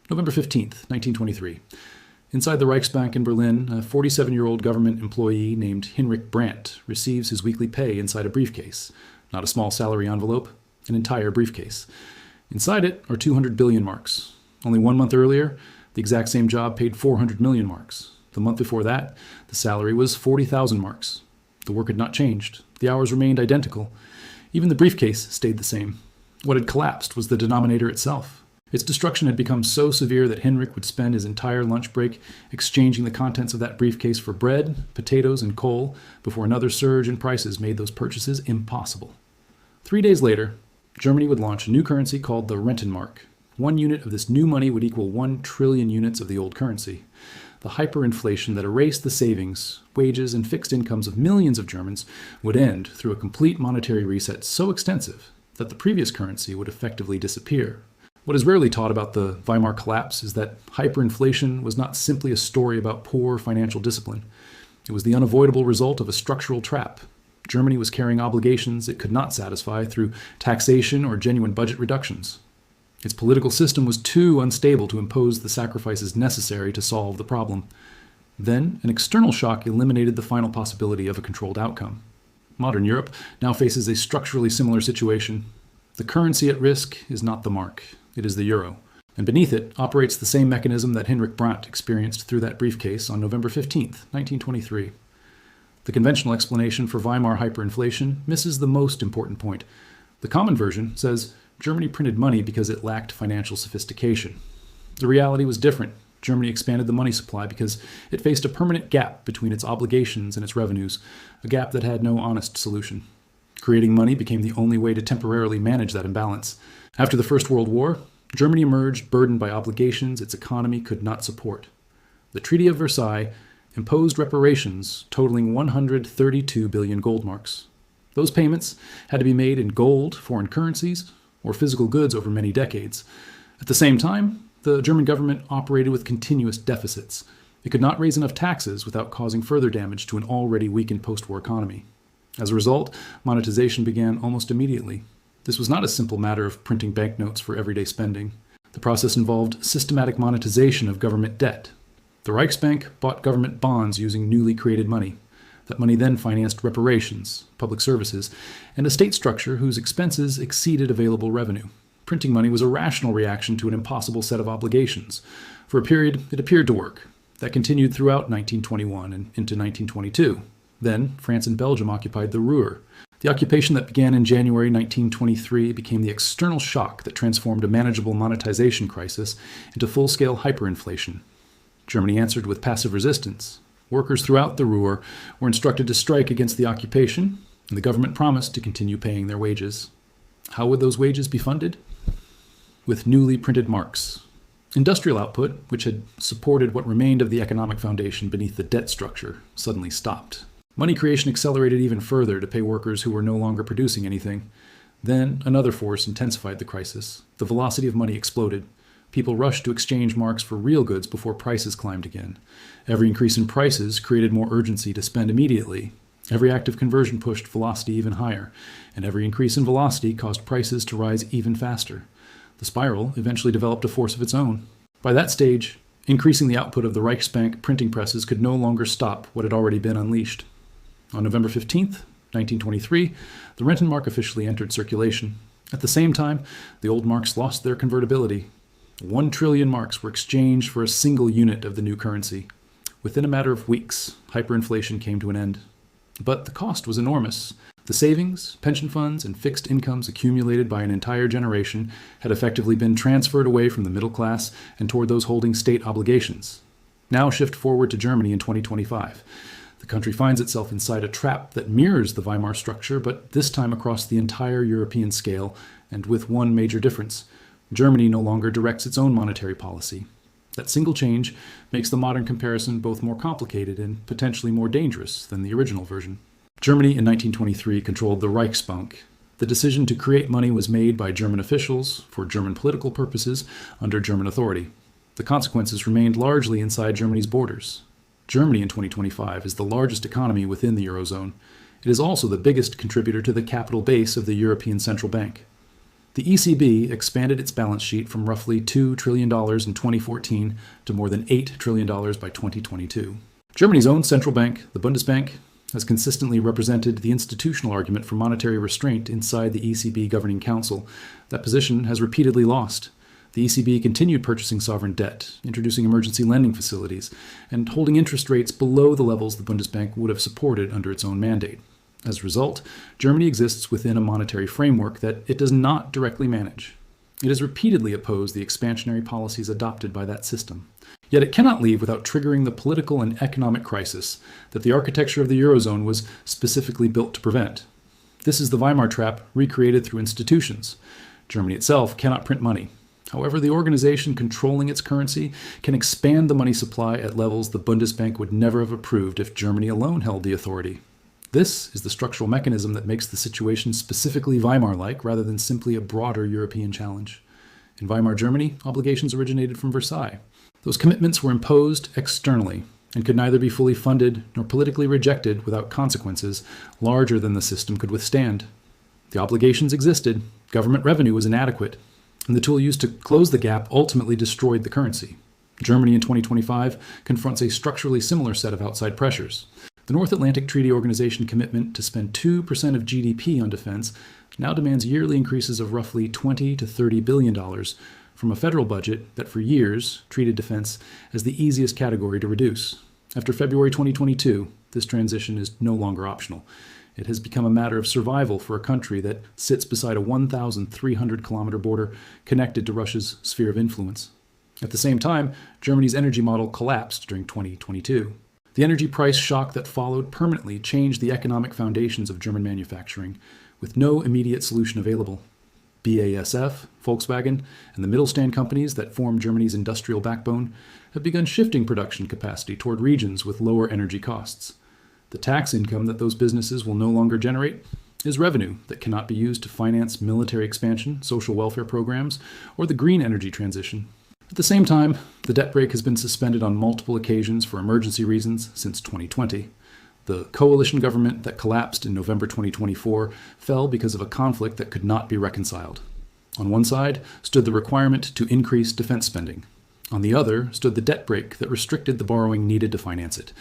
November 15th, 1923. Inside the Reichsbank in Berlin, a 47-year-old government employee named Heinrich Brandt receives his weekly pay inside a briefcase. Not a small salary envelope, an entire briefcase. Inside it are 200 billion marks. Only 1 month earlier, the exact same job paid 400 million marks. The month before that, the salary was 40,000 marks. The work had not changed. The hours remained identical. Even the briefcase stayed the same. What had collapsed was the denominator itself. Its destruction had become so severe that Heinrich would spend his entire lunch break exchanging the contents of that briefcase for bread, potatoes, and coal before another surge in prices made those purchases impossible. 3 days later, Germany would launch a new currency called the Rentenmark. 1 unit of this new money would equal 1 trillion units of the old currency. The hyperinflation that erased the savings, wages, and fixed incomes of millions of Germans would end through a complete monetary reset so extensive that the previous currency would effectively disappear. What is rarely taught about the Weimar collapse is that hyperinflation was not simply a story about poor financial discipline. It was the unavoidable result of a structural trap. Germany was carrying obligations it could not satisfy through taxation or genuine budget reductions. Its political system was too unstable to impose the sacrifices necessary to solve the problem. Then, an external shock eliminated the final possibility of a controlled outcome. Modern Europe now faces a structurally similar situation. The currency at risk is not the mark. It is the euro. And beneath it operates the same mechanism that Heinrich Brandt experienced through that briefcase on November 15th, 1923. The conventional explanation for Weimar hyperinflation misses the most important point. The common version says Germany printed money because it lacked financial sophistication. The reality was different. Germany expanded the money supply because it faced a permanent gap between its obligations and its revenues, a gap that had no honest solution. Creating money became the only way to temporarily manage that imbalance. After the First World War, Germany emerged burdened by obligations its economy could not support. The Treaty of Versailles imposed reparations totaling 132 billion gold marks. Those payments had to be made in gold, foreign currencies, or physical goods over many decades. At the same time, the German government operated with continuous deficits. It could not raise enough taxes without causing further damage to an already weakened post-war economy. As a result, monetization began almost immediately. This was not a simple matter of printing banknotes for everyday spending. The process involved systematic monetization of government debt. The Reichsbank bought government bonds using newly created money. That money then financed reparations, public services, and a state structure whose expenses exceeded available revenue. Printing money was a rational reaction to an impossible set of obligations. For a period, it appeared to work. That continued throughout 1921 and into 1922. Then, France and Belgium occupied the Ruhr. The occupation that began in January 1923 became the external shock that transformed a manageable monetization crisis into full-scale hyperinflation. Germany answered with passive resistance. Workers throughout the Ruhr were instructed to strike against the occupation, and the government promised to continue paying their wages. How would those wages be funded? With newly printed marks. Industrial output, which had supported what remained of the economic foundation beneath the debt structure, suddenly stopped. Money creation accelerated even further to pay workers who were no longer producing anything. Then another force intensified the crisis. The velocity of money exploded. People rushed to exchange marks for real goods before prices climbed again. Every increase in prices created more urgency to spend immediately. Every act of conversion pushed velocity even higher, and every increase in velocity caused prices to rise even faster. The spiral eventually developed a force of its own. By that stage, increasing the output of the Reichsbank printing presses could no longer stop what had already been unleashed. On November 15th, 1923, the Rentenmark officially entered circulation. At the same time, the old marks lost their convertibility. 1 trillion marks were exchanged for a single unit of the new currency. Within a matter of weeks, hyperinflation came to an end. But the cost was enormous. The savings, pension funds, and fixed incomes accumulated by an entire generation had effectively been transferred away from the middle class and toward those holding state obligations. Now shift forward to Germany in 2025. The country finds itself inside a trap that mirrors the Weimar structure, but this time across the entire European scale, and with one major difference. Germany no longer directs its own monetary policy. That single change makes the modern comparison both more complicated and potentially more dangerous than the original version. Germany in 1923 controlled the Reichsbank. The decision to create money was made by German officials for German political purposes under German authority. The consequences remained largely inside Germany's borders. Germany in 2025 is the largest economy within the Eurozone. It is also the biggest contributor to the capital base of the European Central Bank. The ECB expanded its balance sheet from roughly $2 trillion in 2014 to more than $8 trillion by 2022. Germany's own central bank, the Bundesbank, has consistently represented the institutional argument for monetary restraint inside the ECB governing council. That position has repeatedly lost. The ECB continued purchasing sovereign debt, introducing emergency lending facilities, and holding interest rates below the levels the Bundesbank would have supported under its own mandate. As a result, Germany exists within a monetary framework that it does not directly manage. It has repeatedly opposed the expansionary policies adopted by that system. Yet it cannot leave without triggering the political and economic crisis that the architecture of the Eurozone was specifically built to prevent. This is the Weimar trap recreated through institutions. Germany itself cannot print money. However, the organization controlling its currency can expand the money supply at levels the Bundesbank would never have approved if Germany alone held the authority. This is the structural mechanism that makes the situation specifically Weimar-like rather than simply a broader European challenge. In Weimar Germany, obligations originated from Versailles. Those commitments were imposed externally and could neither be fully funded nor politically rejected without consequences larger than the system could withstand. The obligations existed, government revenue was inadequate, and the tool used to close the gap ultimately destroyed the currency. Germany in 2025 confronts a structurally similar set of outside pressures. The North Atlantic Treaty Organization commitment to spend 2% of GDP on defense now demands yearly increases of roughly $20 to $30 billion from a federal budget that for years treated defense as the easiest category to reduce. After February 2022, this transition is no longer optional. It has become a matter of survival for a country that sits beside a 1,300-kilometer border connected to Russia's sphere of influence. At the same time, Germany's energy model collapsed during 2022. The energy price shock that followed permanently changed the economic foundations of German manufacturing, with no immediate solution available. BASF, Volkswagen, and the Mittelstand companies that form Germany's industrial backbone have begun shifting production capacity toward regions with lower energy costs. The tax income that those businesses will no longer generate is revenue that cannot be used to finance military expansion, social welfare programs, or the green energy transition. At the same time, the debt brake has been suspended on multiple occasions for emergency reasons since 2020. The coalition government that collapsed in November 2024 fell because of a conflict that could not be reconciled. On one side stood the requirement to increase defense spending. On the other stood the debt brake that restricted the borrowing needed to finance it.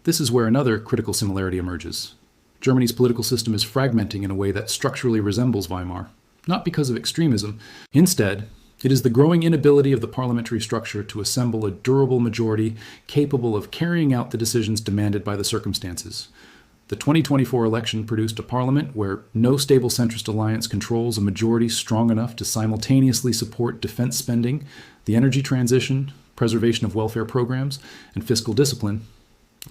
This is where another critical similarity emerges. Germany's political system is fragmenting in a way that structurally resembles Weimar, not because of extremism. Instead, it is the growing inability of the parliamentary structure to assemble a durable majority capable of carrying out the decisions demanded by the circumstances. The 2024 election produced a parliament where no stable centrist alliance controls a majority strong enough to simultaneously support defense spending, the energy transition, preservation of welfare programs, and fiscal discipline.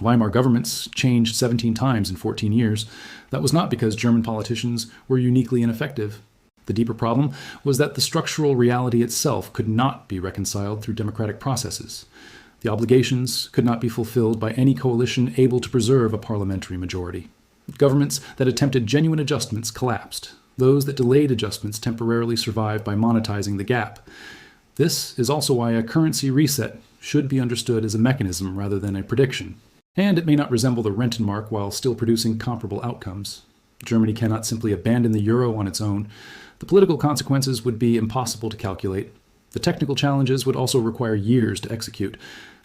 Weimar governments changed 17 times in 14 years. That was not because German politicians were uniquely ineffective. The deeper problem was that the structural reality itself could not be reconciled through democratic processes. The obligations could not be fulfilled by any coalition able to preserve a parliamentary majority. Governments that attempted genuine adjustments collapsed. Those that delayed adjustments temporarily survived by monetizing the gap. This is also why a currency reset should be understood as a mechanism rather than a prediction. And it may not resemble the Rentenmark while still producing comparable outcomes. Germany cannot simply abandon the euro on its own. The political consequences would be impossible to calculate. The technical challenges would also require years to execute.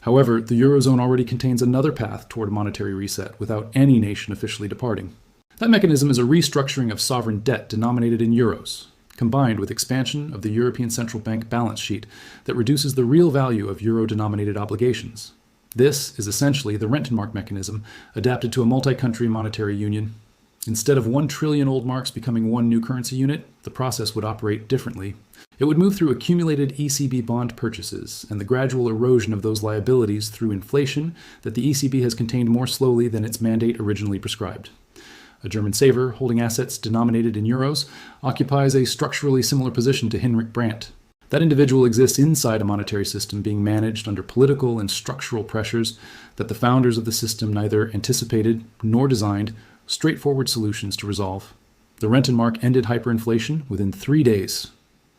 However, the Eurozone already contains another path toward a monetary reset without any nation officially departing. That mechanism is a restructuring of sovereign debt denominated in euros, combined with expansion of the European Central Bank balance sheet that reduces the real value of euro-denominated obligations. This is essentially the Rentenmark mechanism adapted to a multi-country monetary union. Instead of 1 trillion old marks becoming one new currency unit, the process would operate differently. It would move through accumulated ECB bond purchases and the gradual erosion of those liabilities through inflation that the ECB has contained more slowly than its mandate originally prescribed. A German saver holding assets denominated in euros occupies a structurally similar position to Hinrich Brandt. That individual exists inside a monetary system being managed under political and structural pressures that the founders of the system neither anticipated nor designed straightforward solutions to resolve. The Rentenmark ended hyperinflation within 3 days.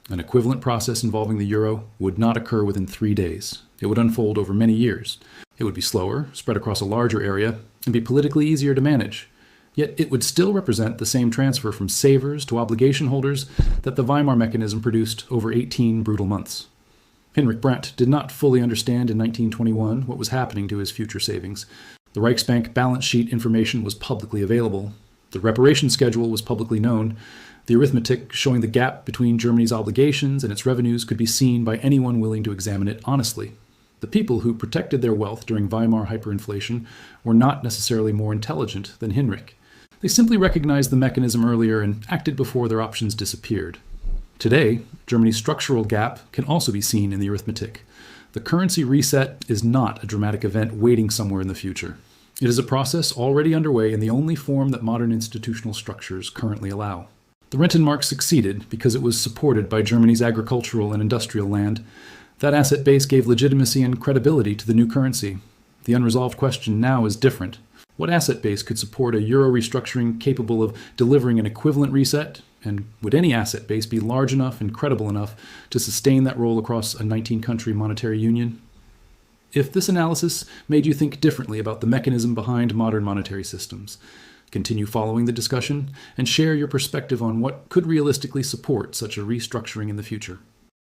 An equivalent process involving the euro would not occur within 3 days. It would unfold over many years. It would be slower, spread across a larger area, and be politically easier to manage. Yet it would still represent the same transfer from savers to obligation holders that the Weimar mechanism produced over 18 brutal months. Hinrich Brandt did not fully understand in 1921 what was happening to his future savings. The Reichsbank balance sheet information was publicly available. The reparation schedule was publicly known. The arithmetic showing the gap between Germany's obligations and its revenues could be seen by anyone willing to examine it honestly. The people who protected their wealth during Weimar hyperinflation were not necessarily more intelligent than Hinrich. They simply recognized the mechanism earlier and acted before their options disappeared. Today, Germany's structural gap can also be seen in the arithmetic. The currency reset is not a dramatic event waiting somewhere in the future. It is a process already underway in the only form that modern institutional structures currently allow. The Rentenmark succeeded because it was supported by Germany's agricultural and industrial land. That asset base gave legitimacy and credibility to the new currency. The unresolved question now is different. What asset base could support a euro restructuring capable of delivering an equivalent reset? And would any asset base be large enough and credible enough to sustain that role across a 19-country monetary union? If this analysis made you think differently about the mechanism behind modern monetary systems, continue following the discussion and share your perspective on what could realistically support such a restructuring in the future.